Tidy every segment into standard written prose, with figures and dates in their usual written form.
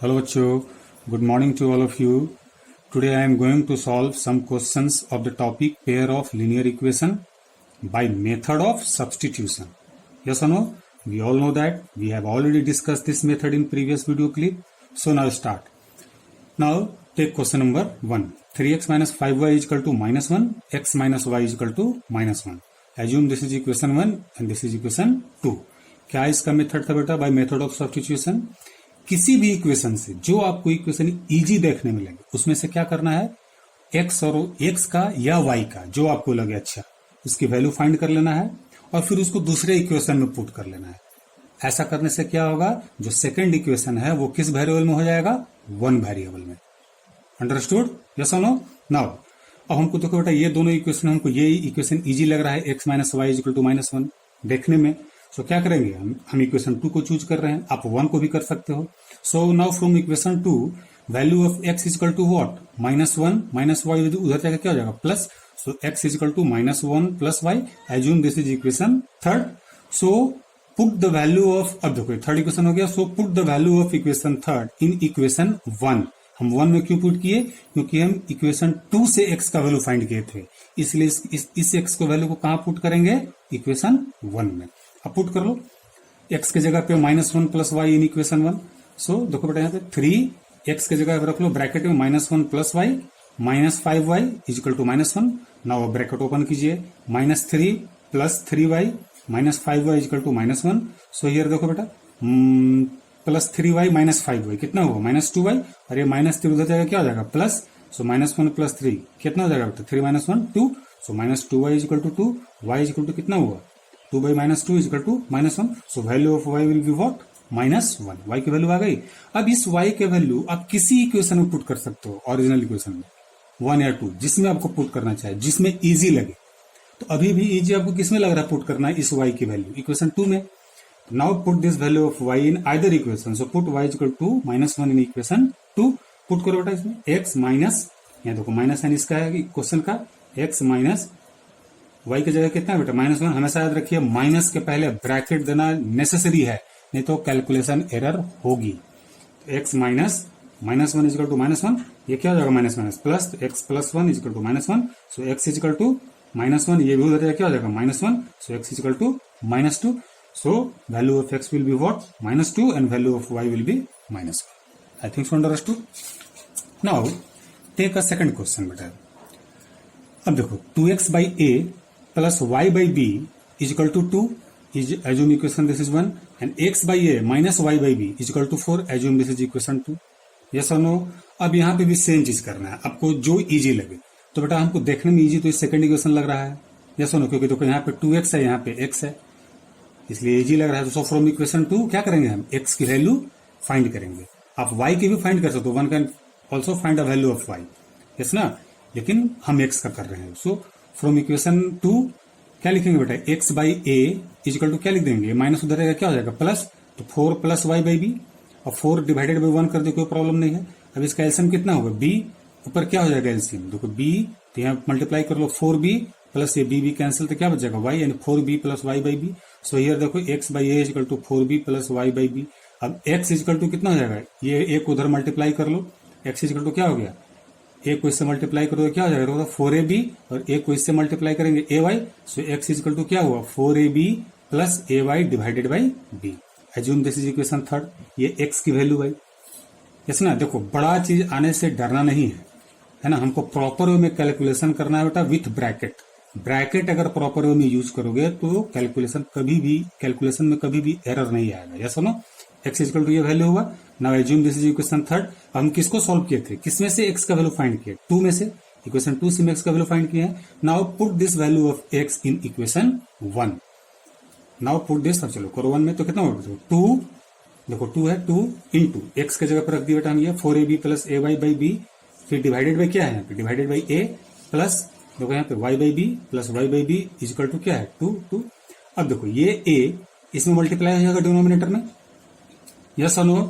Hello बच्चों, good morning to all of you. Today I am going to solve some questions of the topic pair of linear equation by method of substitution. Yes or no? We all know that we have already discussed this method in previous video clip. So now start. Now take question number 1. 3x minus 5y is equal to minus 1, x minus y is equal to minus 1. Assume this is equation 1 and this is equation 2. क्या इसका method था बेटा? By method of substitution. किसी भी equation से जो आपको equation easy देखने में लगे उसमें से क्या करना है, एक्स और एक्स का या वाई का जो आपको लगे अच्छा उसकी वैल्यू फाइंड कर लेना है और फिर उसको दूसरे इक्वेशन में पुट कर लेना है. ऐसा करने से क्या होगा, जो सेकंड इक्वेशन है वो किस वेरिएबल में हो जाएगा, वन वेरिएबल में. अंडरस्टूड? यस और नो? नाउ अब हमको देखो बेटा, ये दोनों इक्वेशन, हमको ये इक्वेशन इजी लग रहा है, x minus y equal to minus one देखने में. सो क्या करेंगे, हम इक्वेशन 2 को चूज कर रहे हैं, आप 1 को भी कर सकते हो. So now from equation 2 value of x equal to what, minus one, minus y उधर जाकर क्या हो जाएगा, plus. So x equal to minus one plus y. Assume this is equation third. So put the value of, अब देखो third equation हो गया. So put the value of equation third in equation 1. हम 1 में क्यों पुट किए, क्योंकि हम इक्वेशन 2 से x का वैल्यू फाइंड किए थे, इसलिए इस x को वैल्यू को कहां पुट करेंगे, इक्वेशन 1 में. अब पुट कर लो, x के जगह पे minus one plus y in equation 1. So देखो बेटा यहाँ पे 3x के जगह रख लो ब्रैकेट में minus one plus y minus 5y equal to minus one. Now bracket open कीजिए, minus 3 plus 3y minus 5y equal to minus one. So here देखो बेटा, प्लस 3y माइनस 5y कितना होगा, माइनस 2y, और ये minus 3 उधर जाएगा क्या हो जाएगा, plus. So minus one plus 3 कितना हो जाएगा बेटा, 3 minus 1 2. So minus 2y equal to 2, y equal to कितना हुआ, 2 by minus 2 equal to minus 1. So value of y will be what, minus 1. y की वैल्यू आ गई. अब इस y के वैल्यू आप किसी इक्वेशन में पुट कर सकते हो, ओरिजिनल इक्वेशन में 1 या 2, जिसमें आपको पुट करना चाहे, जिसमें इजी लगे. तो अभी भी इजी आपको किसमें लग रहा है पुट करना है, इस y की वैल्यू इक्वेशन 2 में. Now put this value of y in either equation. So put y equal to minus 1 in equation 2. Put करो बेटा इसमें x माइनस, यहाँ देखो माइनस है इसका है क्वेश्चन का, x माइनस y की जगह कितना है बेटा, माइनस 1. हमेशा याद रखिए माइनस के पहले ब्रैकेट देना नेसेसरी है, नहीं तो कैलकुलेशन एरर होगी. x minus minus 1 equal to minus 1, ये क्या हो जाएगा, minus minus plus, x plus 1 equal to minus 1. So x equal to minus 1, ये भी उधर क्या हो जाएगा, minus 1. So x equal to minus 2. So value of x will be what, minus 2, and value of y will be minus 1. I think so understood. Now take a second question बेटा. अब देखो 2x by a plus y by b is equal to 2. Assume equation this is 1, and x by a minus y by b is equal to 4. Assume this is equation 2. Yes or no? अब यहाँ पे भी same चीज करना है, आपको जो easy लगे. तो बेटा हमको देखने में इजी तो इस सेकंड इक्वेशन लग रहा है. यस और नो? क्योंकि देखो यहाँ पे 2x है, यहाँ पे x है, इसलिए इजी लग रहा है. तो फ्रॉम इक्वेशन 2 क्या करेंगे, हम x की वैल्यू फाइंड करेंगे. आप y की भी फाइंड कर सकते हो, one can also find a value of y. Yes ना? लेकिन हम x का कर रहे हैं. सो फ्रॉम इक्वेशन 2 क्या लिखेंगे बेटा, x by a equal to क्या लिख देंगे, माइनस उधर रहेगा क्या हो जाएगा, प्लस. तो 4 प्लस वाई बाई बी, और 4 डिवाइडेड बाई 1 कर दे, कोई प्रॉब्लम नहीं है. अब इसका एलसीएम कितना होगा, b ऊपर क्या हो जाएगा एलसीएम, देखो b, तो यहाँ मल्टीप्लाई कर लो 4b प्लस ये b कैंसिल, तो क्या बच जाएगा y, यानी 4b plus y by b. So here देखो x by a equal to 4b plus y by b. अब x इजिकल टू कितना हो जाएगा, ये एक उधर मल्टीप्लाई कर लो, x इजिकल टू क्या हो गया, एक को इससे मल्टीप्लाई करोगे क्या हो जाएगा, 4ab, और एक को इससे मल्टीप्लाई करेंगे ay. So x equal to क्या हुआ, 4ab plus ay divided by b. Assume this is equation third. ये x की वैल्यू है. यस ना? देखो बड़ा चीज आने से डरना नहीं है ना, हमको प्रॉपर वे में कैलकुलेशन करना है बेटा, विथ ब्रैकेट. ब्रैकेट अगर प्रॉपर वे में यूज करोगे तो कैलकुलेशन में कभी भी एरर नहीं आएगा. Yes no? x equal to ये वैल्यू हुआ. Now assume this is equation third. हम किसको सॉल्व किए थे, किसमें से x का वैल्यू फाइंड किए, 2 में से. इक्वेशन 2 से x का वैल्यू फाइंड किए हैं. Now put this value of x in equation 1. Now put this, अब चलो करो 1 में, तो कितना होगा, 2, देखो 2 है, 2 इंटू x के जगह पर रख दिया बेटा हम ये 4ab plus a y by b, फिर डिवाइडेड बाई क्या है, यहाँ पे डिवाइडेड बाई a प्लस देखो यहाँ पे y by b plus y by b equal to क्या है, 2. अब देखो ये a इसमें मल्टीप्लाई हो जाएगा डिनोमिनेटर में. यस और नो?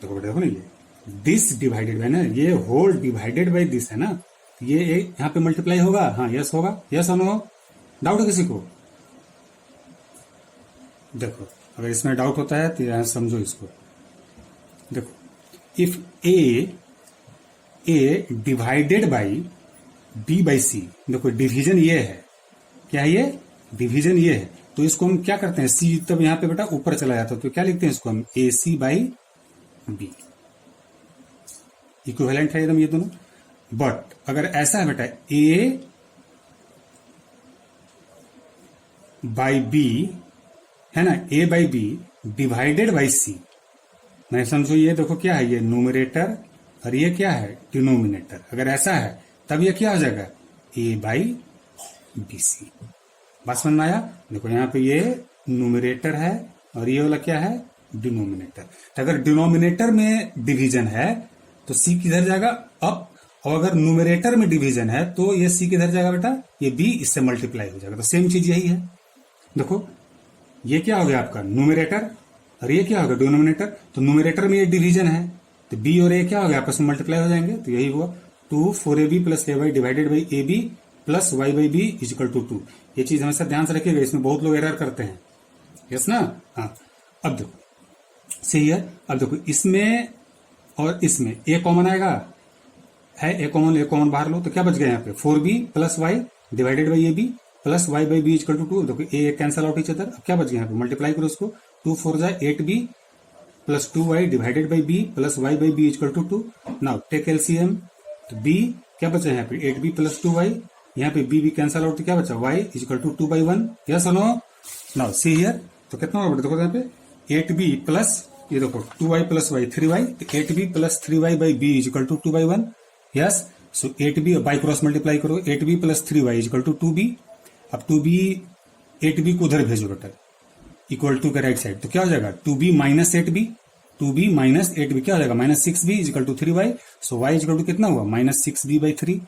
देखो बेटा देखो ना, ये दिस डिवाइडेड बाय ना, ये होल डिवाइडेड बाय दिस है ना, ये यहाँ पे मल्टीप्लाई होगा. हाँ यस होगा. यस और नो? डाउट है किसी को? देखो अगर इसमें डाउट होता है तो यहां समझो इसको. देखो if a divided by b by c, देखो डिवीजन ये है, क्या है ये, डिवीजन ये है, तो इसको हम क्या करते हैं, सी तब यहां पे बेटा ऊपर चला जाता है, तो क्या लिखते हैं इसको हम, ए सी बाई बी, इक्विवेलेंट है एकदम ये दोनों। बट अगर ऐसा है बेटा ए बाई बी है ना, ए बाई बी डिवाइडेड बाई सी, मैं समझो ये देखो क्या है, ये न्यूमरेटर और ये क्या है, डिनोमिनेटर। अगर ऐसा है तब ये क्या हो जाएगा, ए बाई बी सी। बात समझ में आया? देखो यहाँ पे ये न्यूमरेटर है और ये वाला क्या है, डिनोमिनेटर। तो अगर डिनोमिनेटर में डिवीजन है तो सी किधर जाएगा, अप, और अगर न्यूमरेटर में डिवीजन है तो ये सी किधर जाएगा बेटा, ये बी इससे मल्टीप्लाई हो जाएगा। तो सेम चीज यही है, देखो ये क्या हो गया आपका न्यूमरेटर और ये क्या होगा डिनोमिनेटर। तो न्यूमरेटर में ये डिवीजन है तो बी और ए क्या हो गया, आपस में मल्टीप्लाई हो जाएंगे। तो यही हुआ 2 4ab plus a y divided by a b plus y by b equal to 2। ये चीज हमेशा ध्यान से रखिएगा, इसमें बहुत लोग एरर करते हैं, यस ना। हाँ अब देखो सही है, अब देखो इसमें और इसमें ए कॉमन आएगा, है ए कॉमन बाहर लो, तो क्या बच गया यहाँ पे 4b plus y divided by a b plus y by b equal to 2। देखो a cancel out each other, अब क्या बच गया यहाँ पे, मल्टीप्लाई करो उसको, 2 4 जाए 8b plus 2y divided by b plus y by b equal to 2। Now take LCM, तो b क्या बचा यहाँ पे 8b प्लस 2y, यहाँ पे b भी कैंसल आउट, तो क्या बचा y इजिकल टू 2/1। यस और नो? नाउ सी हियर, तो कितना होगा देखो यहाँ पे 8b प्लस ये देखो 2y प्लस y 3y, तो 8b plus 3y by b equal to 2/1। Yes, so 8b by cross multiply करो, 8b plus 3y is equal to 2b। अब 2b 8b को उधर भेजो बेटा इक्वल टू के राइट साइड, तो क्या हो जाएगा 2b minus 8b, 2b minus 8b क्या हो जाएगा minus 6b equal to 3y। So y equal to कितना हुआ माइनस 6b बाई 3,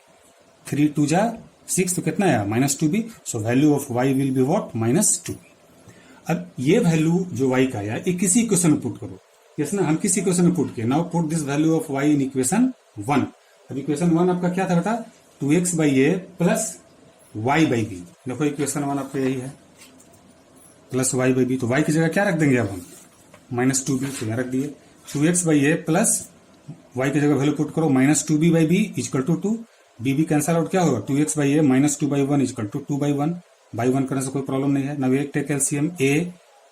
3 2 जा 6, तो कितना आया minus 2b। So value of y will be what minus 2b। अब ये वैल्यू जो y का आया ये किसी इक्वेशन में पुट करो, यस ना, हम किसी इक्वेशन में पुट किए। Now put this value of y in equation 1। अब इक्वेशन 1 आपका क्या था बेटा 2x by a plus y by b. देखो इक्वेशन 1 आपका यही है, प्लस वाई बाई बी, तो y की जगह क्या रख देंगे अब हम माइनस 2b, तो यहाँ रख दिए 2x by a plus y की जगह वैल्यू पुट करो minus 2b by b equal to 2, b भी कैंसल आउट, क्या होगा 2x by a minus 2/1 equal to 2/1, by 1 करने से कोई प्रॉब्लम नहीं है। नव एक टेक एलसीएम, a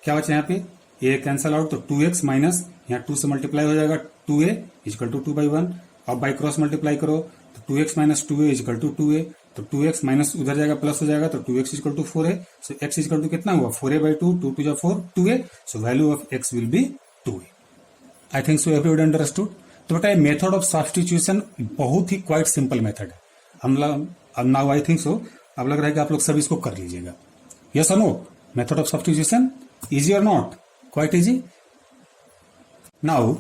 क्या बचा यहाँ पे a कैंसल आउट, तो 2x माइनस यहाँ 2 से मल्टीप्लाई हो जाएगा 2a इजकल टू 2/1। अब बाई क्रॉस मल्टीप्लाई करो तो 2x minus 2a is equal to 2a, तो 2x माइनस उधर जाएगा प्लस हो जाएगा, तो 2x equal to 4a। So x equal to कितना हुआ 4a बाई 2, 2 2 जा 4 2a। So value of x will B 2a। I think so everyone understood. तो बेटा मेथड ऑफ सब्स्टिट्यूशन बहुत ही क्वाइट सिंपल मेथड है। अब नाउ आई थिंक सो अब लग रहा है कि आप लोग सब इसको कर लीजिएगा, यस और no. Method of substitution easy और not, quite easy. Now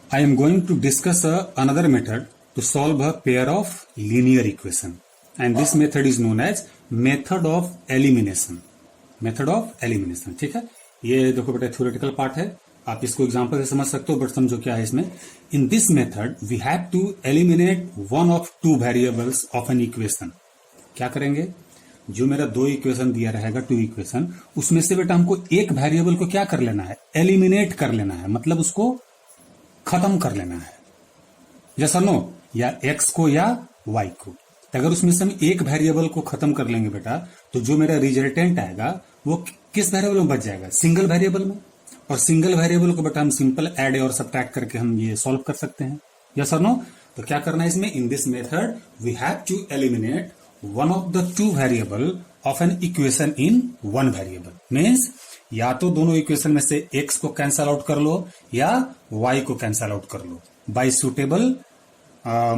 I am going to discuss another method to solve a pair of linear equation, and this method is known as method of elimination. Method of elimination, ठीक है। ये देखो बेटा theoretical part है, आप इसको example से समझ सकते हो, बट समझो क्या है इसमें। In this method we have to eliminate one of two variables of an equation. क्या करेंगे, जो मेरा दो इक्वेशन दिया रहेगा, टू इक्वेशन, उसमें से बेटा हमको एक वेरिएबल को क्या कर लेना है, एलिमिनेट कर लेना है, मतलब उसको खत्म कर लेना है, जैसा नो, या x को या y को। तो अगर उसमें से हम एक वेरिएबल को खत्म कर लेंगे बेटा, तो जो मेरा रिजल्टेंट आएगा वो किस वेरिएबल में बच जाएगा, सिंगल वेरिएबल में। और सिंगल वेरिएबल को बेटा हम सिंपल ऐड और सब्ट्रैक्ट करके हम ये सॉल्व कर सकते हैं, यस और नो। तो क्या करना है इसमें, in this method we have to eliminate one of the two variable of an equation in one variable. Means या तो दोनों इक्वेशन में से x को कैंसल आउट कर लो या y को कैंसल आउट कर लो by suitable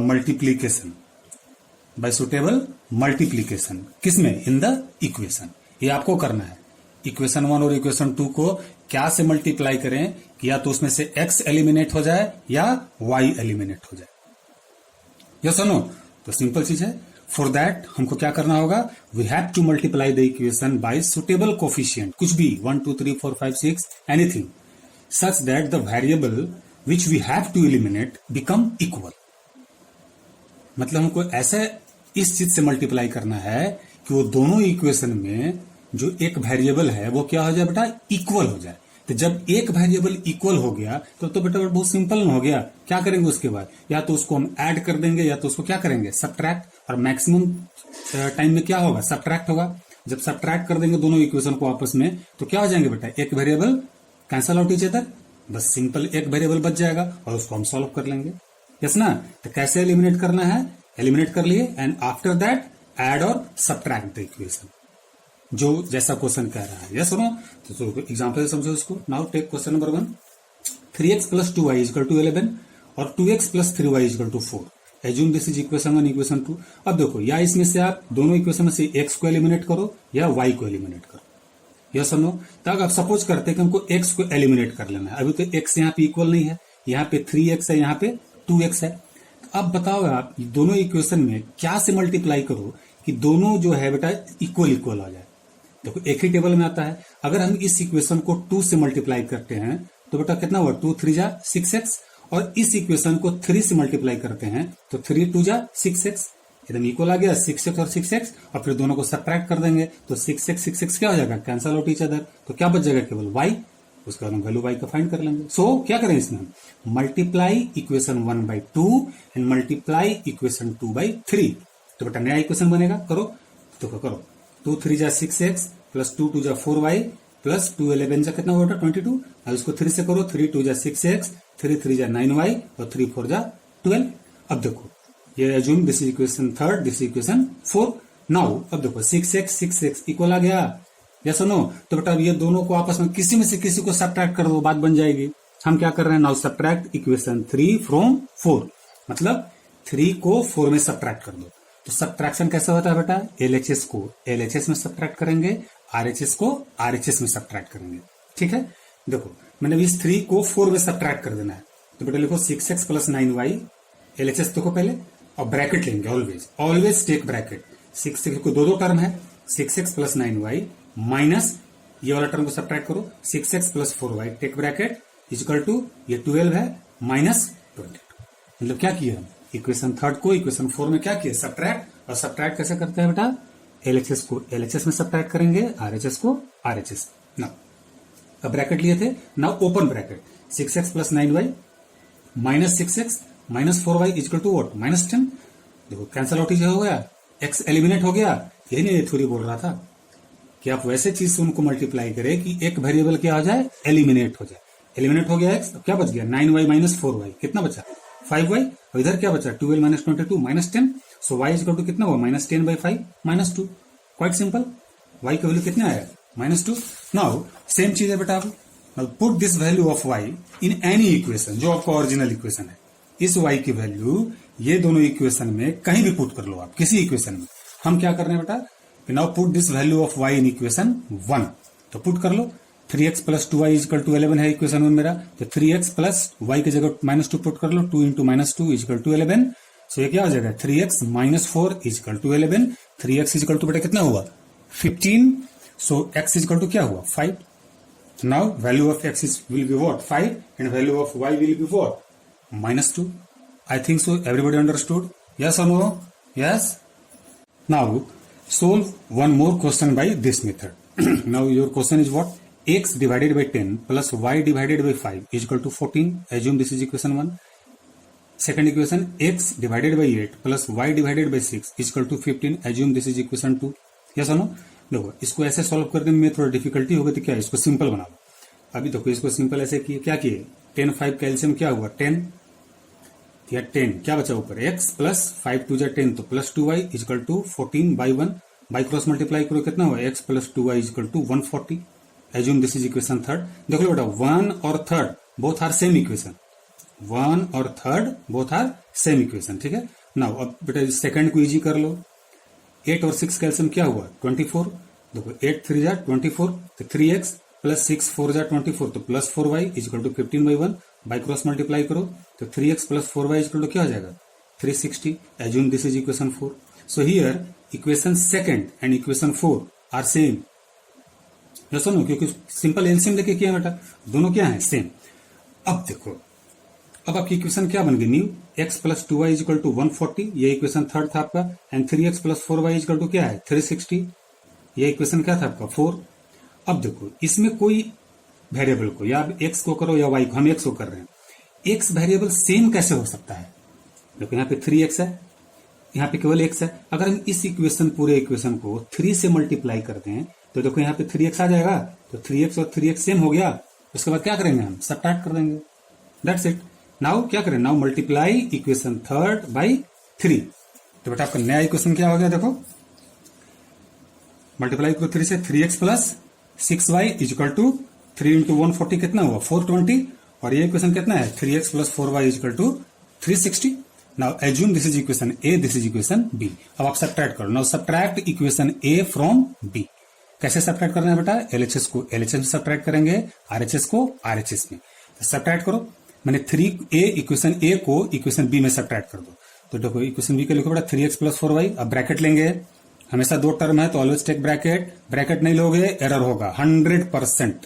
multiplication, by suitable multiplication. किसमें, इन द इक्वेशन। ये आपको करना है, इक्वेशन 1 और इक्वेशन 2 को क्या से मल्टीप्लाई करें कि या तो उसमें से x एलिमिनेट हो जाए या y एलिमिनेट हो जाए, यस और नो। तो सिंपल चीज है। फॉर दैट हमको क्या करना होगा, we have to multiply the equation by suitable coefficient, कुछ भी 1 2 3 4 5 6 anything, such that the variable which we have to eliminate become equal. मतलब हमको ऐसे इस चीज से मल्टीप्लाई करना है कि वो दोनों इक्वेशन में जो एक वेरिएबल है वो क्या हो जाए बेटा, इक्वल हो जाए। तो जब एक वेरिएबल इक्वल हो गया तो बेटा बहुत सिंपल हो गया। क्या करेंगे उसके बाद, या तो उसको हम ऐड कर देंगे या तो उसको क्या करेंगे, सब्ट्रैक्ट। और मैक्सिमम टाइम में क्या होगा, सब्ट्रैक्ट होगा। जब सब्ट्रैक्ट कर देंगे दोनों इक्वेशन को आपस में तो क्या हो जाएंगे बेटा, एक variable cancel out each other, बस सिंपल एक वेरिएबल बच जाएगा और उसको हम सॉल्व कर लेंगे। यस ना। तो कैसे एलिमिनेट करना है, एलिमिनेट कर लिए एंड आफ्टर दैट ऐड और सब्ट्रैक्ट द इक्वेशन, जो जैसा क्वेश्चन कह रहा है। यस सुनो, तो एग्जांपल से समझो इसको। Now take question number 1, 3x plus 2y equal to 11 और 2x plus 3y equal to 4। Assume this is equation 1, equation 2। अब देखो, या इसमें से आप दोनों इक्वेशन में से x को एलिमिनेट करो या y को एलिमिनेट करो। यस और नो। तो अब सपोज करते हैं कि हमको x को एलिमिनेट कर लेना है। अभी तो x यहाँ पे इक्वल नहीं है, यहाँ पे 3x है, यहाँ पे 2x है। तो अब बताओ आप दोनों इक्वेशन में क्या से मल्टीप्लाई करो कि दोनों जो है बेटा इक्वल इक्वल आ जाए। देखो एक ही टेबल में आता है। अगर हम इस इक्वेशन को 2 से मल्टीप्लाई करते हैं तो बेटा कितना हुआ, 2 3 जा 6x। और इस इक्वेशन को 3 से मल्टीप्लाई करते हैं तो 3 2 जा 6x, एकदम इक्वल आ गया 6x और 6x। और फिर दोनों को सब्ट्रैक्ट कर देंगे तो 6x क्या हो जाएगा, कैंसल आउट ईच अदर। तो क्या बच जाएगा, केवल y। उसके बाद हम वैल्यू y का फाइंड कर लेंगे। सो क्या करें इसमें, multiply equation 1 by 2 and multiply equation 2 by 3। तो बेटा नया इक्वेशन बनेगा, करो तो करो। 2 3 जा 6x प्लस 2 2 जा 4y प्लस 2 11 जा कितना होगा 22। अब इसको 3 से करो, 3 2 जा 6x, 3 3 जा 9y और 3 4 जा 12। अब देखो ये assume this is equation 3, this is equation 4। Now अब देखो 6x इक्वल आ गया, या सुनो। तो बेटा ये दोनों को आपस में किसी में से किसी को सब्ट्रैक्ट कर दो, बात बन जाएगी। हम क्या कर रहे हैं, नाउ सब्ट्रैक्ट इक्वेशन 3 फ्रॉम 4, मतलब 3 को 4 में सब्ट्रैक्ट कर दो। तो सब्ट्रैक्शन कैसे होता है बेटा, एलएचएस को एलएचएस में सब्ट्रैक्ट करेंगे, आरएचएस को आरएचएस में सब्ट्रैक्ट करेंगे। ठीक है, देखो मैंने इस 3 को 4 में सब्ट्रैक्ट कर देना है। तो बेटा लिखो 6x प्लस 9y, एलएचएस देखो पहले, और ब्रैकेट लेंगे, ऑलवेज टेक ब्रैकेट। 6 को दो टर्म है, 6x प्लस 9y माइनस ये वाला टर्म को सब्ट्रैक्ट करो, 6x plus 4y take bracket equal to ये 12 है माइनस 22। मतलब क्या किया, इक्वेशन 3 को इक्वेशन 4 में क्या किया, सब्ट्रैक्ट। और सब्ट्रैक्ट कैसे करते हैं बेटा, एलएचएस को एलएचएस में सब्ट्रैक्ट करेंगे, आरएचएस को आरएचएस। ना अब ब्रैकेट लिए थे, now open bracket, 6x plus 9y minus 6x minus 4y equal to what, minus 10। देखो कैंसल आउट हो गया, x एलिमिनेट हो गया। यही नहीं थोड़ी बोल रहा था कि आप वैसे चीज से उनको मल्टीप्लाई करें कि एक वेरिएबल क्या हो जाए, एलिमिनेट हो जाए। एलिमिनेट हो गया x, तो क्या बच गया 9y माइनस 4y, कितना बचा 5y। और इधर क्या बचा 12 minus 22 minus 10। So y equal to कितना हुआ, minus 10 by 5 minus 2। Quite simple, y का वैल्यू कितना आया, माइनस 2। नाउ सेम चीज है बेटा, put this value of y in any equation, जो आपका ओरिजिनल इक्वेशन है। इस y की वैल्यू ये दोनों इक्वेशन में कहीं भी पुट कर लो आप, किसी इक्वेशन में। हम क्या कर रहे हैं बेटा, now put this value of y in equation 1। तो पुट कर लो, 3x plus 2y equal to 11 है इक्वेशन 1 मेरा। तो 3x प्लस y की जगह माइनस 2 पुट कर लो, 2 into minus 2 equal to 11। So ये क्या हो जाएगा, 3x minus 4 equal to 11। 3x equal to बेटा कितना हुआ 15। सो x इक्वल टू क्या हुआ 5। Now value of x will be what 5 and value of y will be what minus 2. I think so everybody understood. Yes or no? Yes. Now solve one more question by this method. Now your question is what, x divided by 10 plus y divided by 5 is equal to 14. Assume this is equation 1. Second equation, x divided by 8 plus y divided by 6 is equal to 15. Assume this is equation 2. Yes or no? देखो इसको ऐसे solve करने में थोड़ा difficulty होगी, तो क्या इसको सिंपल बना लो। अभी देखो इसको सिंपल ऐसे किए, क्या किए, 10 5 कैल्सियम क्या हुआ 10 या 10 क्या बचा ऊपर, x प्लस 5 2 जा 10 तो plus 2y equal to 14 by 1। By cross multiply करो कितना हुआ, x plus 2y equal to 140। Assume this is equation 3। देख लो बेटा 1 और 3 बोथ आर सेम इक्वेशन, 1 और 3 बोथ आर सेम इक्वेशन। ठीक है, नाउ अब बेटा सेकंड को इजी कर लो। 8 और 6 कैल्सियम क्या हुआ 24। देखो 8 3 जा 24, तो 3x प्लस 6 4 जा 24 तो plus 4y equal to 15 by 1। By cross multiply करो तो 3x plus 4y equal to क्या हो जाएगा 360। Assume this is equation 4। So here equation second and equation 4 are same. सुनो, क्योंकि सिंपल एलसीएम लेके किया बेटा, दोनों क्या है सेम। अब देखो, अब आपकी इक्वेशन क्या बन गई, new x plus 2y equal to 140, ये इक्वेशन 3 था आपका। And 3x plus 4y equal to क्या है 360, ये इक्वेशन क्या था आपका 4। अब देखो इसमें कोई वेरिएबल को, या एक्स को करो या वाई को, हम एक्स को कर रहे हैं, एक्स वेरिएबल सेम कैसे हो सकता है? देखो यहाँ पे 3x है, यहाँ पे केवल x है। अगर हम इस इक्वेशन, पूरे इक्वेशन को 3 से मल्टीप्लाई करते हैं तो देखो यहाँ पे 3x आ जाएगा, तो 3x और 3x सेम हो गया। उसके बाद क्या करेंगे, हम सबट्रैक्ट कर देंगे, दैट्स इट। नाउ क्या करें, now multiply equation third by 3। तो बेटा आपका नया इक्वेशन क्या हो गया, देखो मल्टीप्लाई करो 3 से, 3x plus 6y is equal to 3 into 140 कितना हुआ, 420। और ये इक्वेशन कितना है, 3x plus 4y equal to 360। Now assume this is equation A, this is equation B. अब आप सबट्रैक्ट करो। Now subtract equation A from B. कैसे सबट्रैक्ट करना है बेटा, एलएचएस को एलएचएस में सबट्रैक्ट करेंगे, आरएचएस को आरएचएस में। तो सबट्रैक्ट करो, मैंने 3a इक्वेशन ए को इक्वेशन बी में सबट्रैक्ट कर दो। तो देखो इक्वेशन बी के लिखो बेटा 3x प्लस 4y। अब ब्रैकेट लेंगे, हमेशा दो टर्म है तो ऑलवेज टेक ब्रैकेट। ब्रैकेट नहीं लोगे एरर होगा 100%।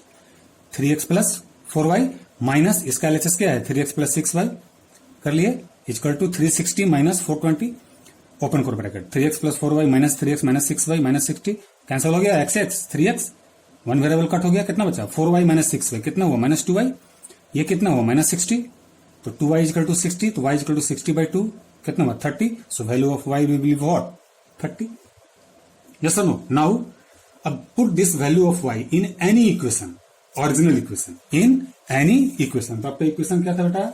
3x प्लस 4y माइनस इसका एलएचएस क्या है, 3x प्लस 6y कर लिए, इक्वल टू 360 माइनस 420। ओपन करो bracket, 3x plus 4y minus 3x minus 6y minus 60 cancel हो गया, x 3x, one variable cut हो गया, कितना बचा 4y माइनस 6y, कितना हुआ माइनस 2y, ये कितना हुआ माइनस 60। तो 2y इक्वल टू 60, तो y इक्वल टू 60 बाई 2 कितना हुआ 30। सो value of y will be what, 30। Yes और नो। नाउ अब put this value of y in any equation, original equation, in any equation. तो आपका इक्वेशन क्या था बेटा,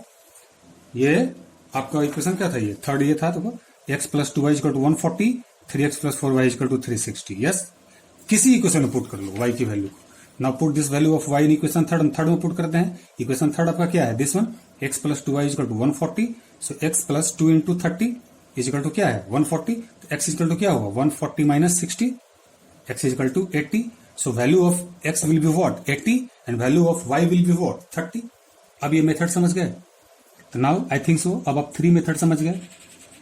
ये आपका इक्वेशन क्या था, ये थर्ड ये था। तो x plus 2y equal to 140, 3x plus 4y equal to 360। Yes, किसी इक्वेशन में पुट कर लो y की वैल्यू को। Now put this value of y in equation third, third में पुट करते हैं। इक्वेशन थर्ड आपका क्या है, this one, x plus 2y equal to 140। So x plus 2 into 30 is equal to क्या है 140। तो x इक्वल टू क्या होगा 140 minus 60, x equal to 80। So value of x will be what 80 and value of y will be what 30। अब ये method समझ गए, तो नाउ आई थिंक सो अब आप 3 मेथड समझ गए।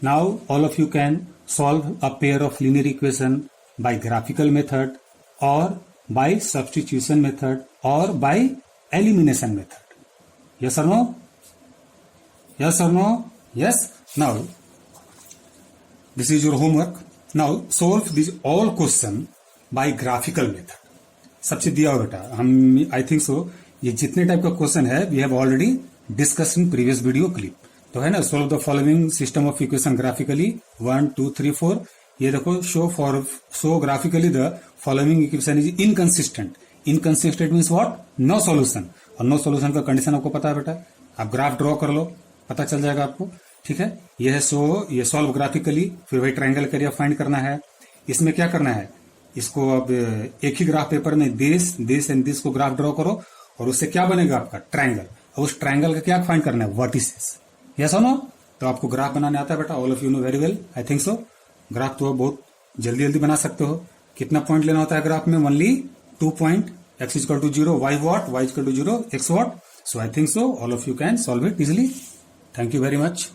Now all of you can solve a pair of linear equation by graphical method और बाय सब्स्टिट्यूशन मेथड और बाय एलिमिनेशन मेथड। यस और नो, यस और no, yes. Now this is your homework. Now solve this all question by graphical method. सबसे दिया हो बेटा, हम आई think सो ये जितने टाइप का क्वेश्चन है we have already discuss in previous video clip. तो है ना, solve the following system of equation graphically 1 2 3 4। ये देखो, show graphically the following equation is inconsistent. Inconsistent means what, no solution. और नो सॉल्यूशन का condition आपको पता है बेटा, आप ग्राफ ड्रॉ कर लो, पता चल जाएगा आपको। ठीक है, ये है ये सॉल्व ग्राफिकली। फिर वही ट्राइंगल एरिया फाइंड करना है। इसमें क्या करना है, इसको अब एक ही ग्राफ पेपर में दिस एंड दिस को ग्राफ ड्रॉ करो और उससे क्या बनेगा आपका ट्राइंगल। और उस ट्राइंगल का क्या फाइंड करना है, वर्टिसेस। यस और नो। तो आपको ग्राफ बनाने आता है बेटा, all of you know very well, I think so. Graph तो बहुत जल्दी जल्दी बना सकते हो। कितना पॉइंट लेना होता है ग्राफ में, only 2 point, x equal to 0 y what, y equal to 0 x what. So I think so all of you can solve it easily. Thank you very much.